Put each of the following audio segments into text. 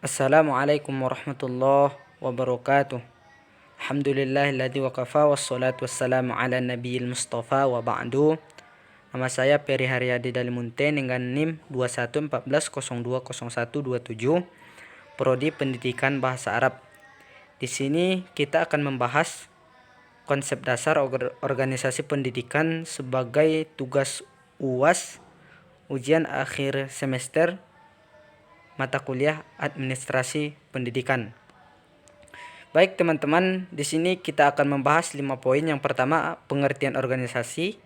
Assalamualaikum warahmatullahi wabarakatuh. Alhamdulillahilladzi wa kafa wassalatu wassalamu ala nabiyil mustafa wa ba'du. Nama saya Peri Haryadi Dalimunte dengan NIM 2114020127, Prodi Pendidikan Bahasa Arab. Di sini kita akan membahas konsep dasar organisasi pendidikan sebagai tugas UAS, ujian akhir semester mata kuliah administrasi pendidikan. Baik teman-teman, di sini kita akan membahas 5 poin. Yang pertama, pengertian organisasi.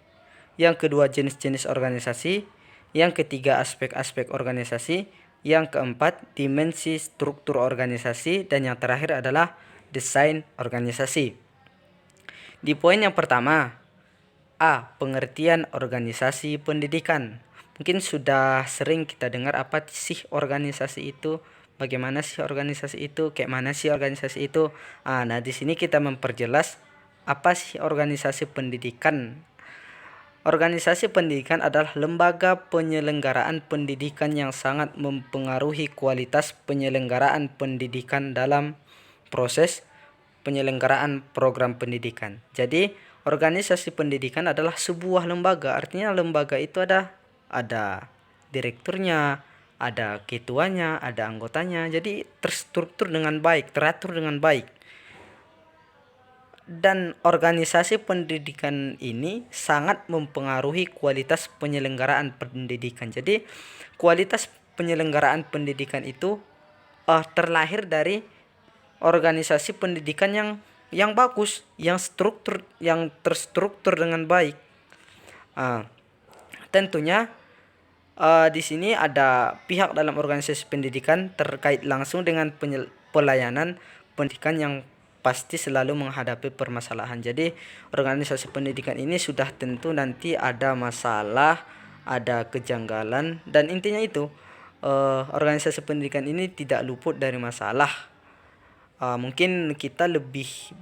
Yang kedua, jenis-jenis organisasi. Yang ketiga, aspek-aspek organisasi. Yang keempat, dimensi struktur organisasi. Dan yang terakhir adalah desain organisasi. Di poin yang pertama, A. Pengertian organisasi pendidikan. Mungkin sudah sering kita dengar apa sih organisasi itu, bagaimana sih organisasi itu, kayak mana sih organisasi itu. Nah, di sini kita memperjelas apa sih organisasi pendidikan. Organisasi pendidikan adalah lembaga penyelenggaraan pendidikan yang sangat mempengaruhi kualitas penyelenggaraan pendidikan dalam proses penyelenggaraan program pendidikan. Jadi, organisasi pendidikan adalah sebuah lembaga. Artinya lembaga itu ada direkturnya, ada ketuanya, ada anggotanya. Jadi terstruktur dengan baik, teratur dengan baik. Dan organisasi pendidikan ini sangat mempengaruhi kualitas penyelenggaraan pendidikan. Jadi kualitas penyelenggaraan pendidikan itu terlahir dari organisasi pendidikan yang bagus, yang terstruktur dengan baik. Tentunya di sini ada pihak dalam organisasi pendidikan terkait langsung dengan pelayanan pendidikan yang pasti selalu menghadapi permasalahan. Jadi organisasi pendidikan ini sudah tentu nanti ada masalah, ada kejanggalan, dan intinya itu organisasi pendidikan ini tidak luput dari masalah. Mungkin kita lebih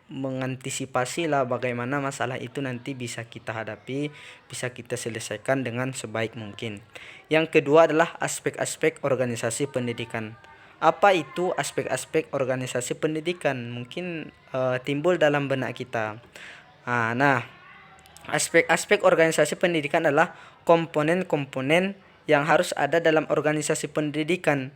mengantisipasi lah bagaimana masalah itu nanti bisa kita hadapi, bisa kita selesaikan dengan sebaik mungkin. Yang kedua adalah aspek-aspek organisasi pendidikan. Apa itu aspek-aspek organisasi pendidikan? Mungkin timbul dalam benak kita. Nah, aspek-aspek organisasi pendidikan adalah komponen-komponen yang harus ada dalam organisasi pendidikan.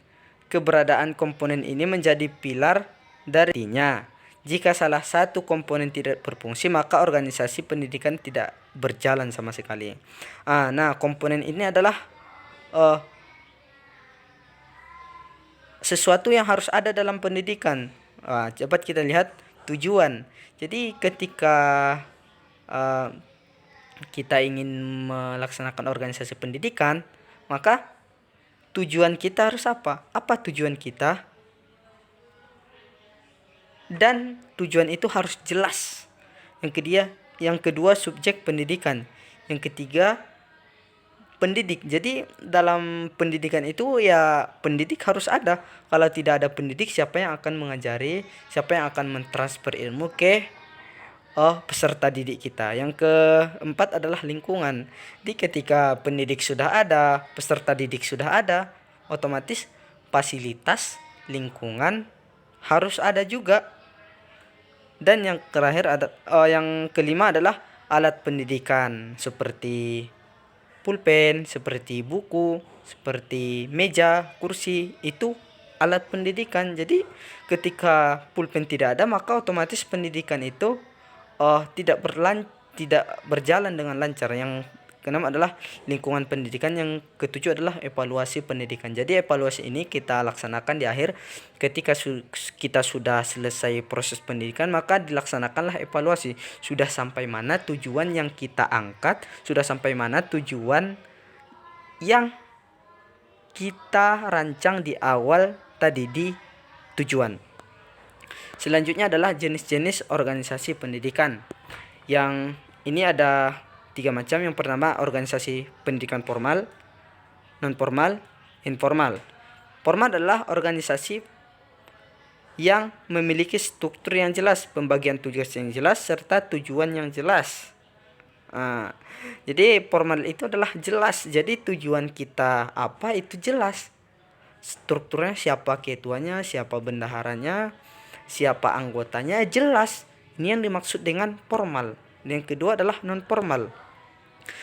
Keberadaan komponen ini menjadi pilar darinya. Jika salah satu komponen tidak berfungsi, maka organisasi pendidikan tidak berjalan sama sekali. Nah, komponen ini adalah sesuatu yang harus ada dalam pendidikan. Coba kita lihat tujuan. Jadi ketika kita ingin melaksanakan organisasi pendidikan, maka tujuan kita harus apa? Apa tujuan kita? Dan tujuan itu harus jelas. Yang kedua subjek pendidikan. Yang ketiga pendidik. Jadi dalam pendidikan itu ya pendidik harus ada. Kalau tidak ada pendidik, siapa yang akan mengajari, siapa yang akan mentransfer ilmu ke peserta didik kita. Yang keempat adalah lingkungan. Jadi ketika pendidik sudah ada, peserta didik sudah ada, otomatis fasilitas lingkungan harus ada juga. Dan yang terakhir yang kelima adalah alat pendidikan seperti pulpen, seperti buku, seperti meja, kursi, itu alat pendidikan. Jadi ketika pulpen tidak ada, maka otomatis pendidikan itu tidak berjalan dengan lancar. Yang keenam adalah lingkungan pendidikan. Yang ketujuh adalah evaluasi pendidikan. Jadi evaluasi ini kita laksanakan di akhir ketika kita sudah selesai proses pendidikan, maka dilaksanakanlah evaluasi. Sudah sampai mana tujuan yang kita angkat, sudah sampai mana tujuan yang kita rancang di awal tadi di tujuan. Selanjutnya adalah jenis-jenis organisasi pendidikan. Yang ini ada 3 macam. Yang pertama, organisasi pendidikan formal, non formal, informal. Formal adalah organisasi yang memiliki struktur yang jelas, pembagian tugas yang jelas, serta tujuan yang jelas. Jadi formal itu adalah jelas. Jadi tujuan kita apa itu jelas. strukturnya, siapa ketuanya, siapa bendaharanya, siapa anggotanya, jelas. Ini yang dimaksud dengan formal. Yang kedua adalah non formal.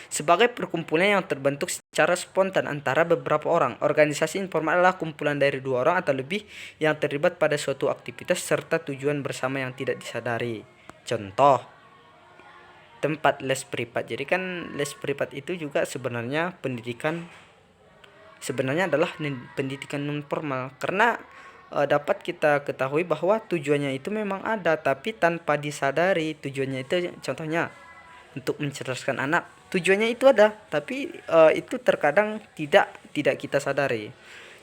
Sebagai perkumpulan yang terbentuk secara spontan antara beberapa orang. Organisasi informal adalah kumpulan dari 2 orang atau lebih yang terlibat pada suatu aktivitas serta tujuan bersama yang tidak disadari. Contoh, tempat les privat. Jadi kan les privat itu juga sebenarnya adalah pendidikan non formal, karena dapat kita ketahui bahwa tujuannya itu memang ada, tapi tanpa disadari tujuannya itu. Contohnya untuk mencerdaskan anak, tujuannya itu ada, tapi itu terkadang tidak kita sadari.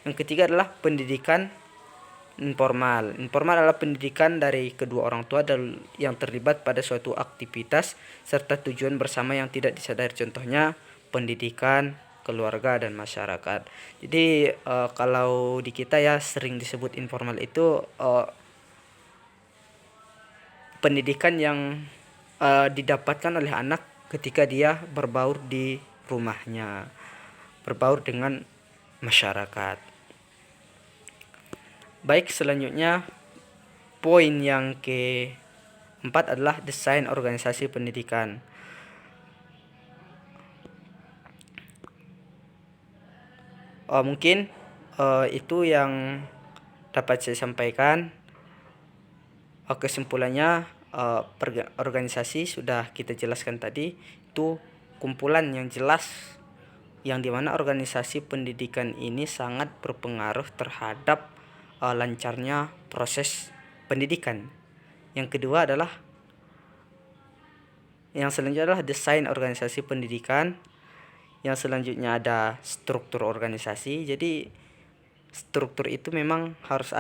Yang ketiga adalah pendidikan informal. Informal adalah pendidikan dari kedua orang tua yang terlibat pada suatu aktivitas serta tujuan bersama yang tidak disadari. Contohnya pendidikan keluarga dan masyarakat. Jadi kalau di kita ya sering disebut informal itu pendidikan yang didapatkan oleh anak ketika dia berbaur di rumahnya, berbaur dengan masyarakat. Baik, selanjutnya poin yang keempat adalah desain organisasi pendidikan. Mungkin itu yang dapat saya sampaikan. Kesimpulannya, organisasi sudah kita jelaskan tadi, itu kumpulan yang jelas, yang dimana organisasi pendidikan ini sangat berpengaruh terhadap lancarnya proses pendidikan. Yang kedua adalah, yang selanjutnya adalah desain organisasi pendidikan. Yang selanjutnya ada struktur organisasi. Jadi struktur itu memang harus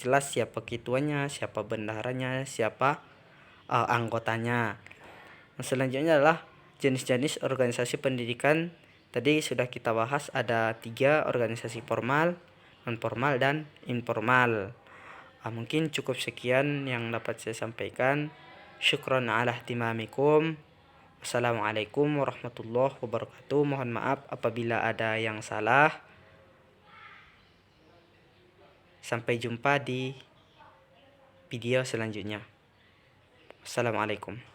jelas siapa ketuanya, siapa bendaharanya, siapa anggotanya. Yang selanjutnya adalah jenis-jenis organisasi pendidikan. Tadi sudah kita bahas, ada 3: organisasi formal, non formal, dan informal. Mungkin cukup sekian yang dapat saya sampaikan. Syukron ala ihtimamikum. Assalamualaikum warahmatullahi wabarakatuh. Mohon maaf apabila ada yang salah. Sampai jumpa di video selanjutnya. Assalamualaikum.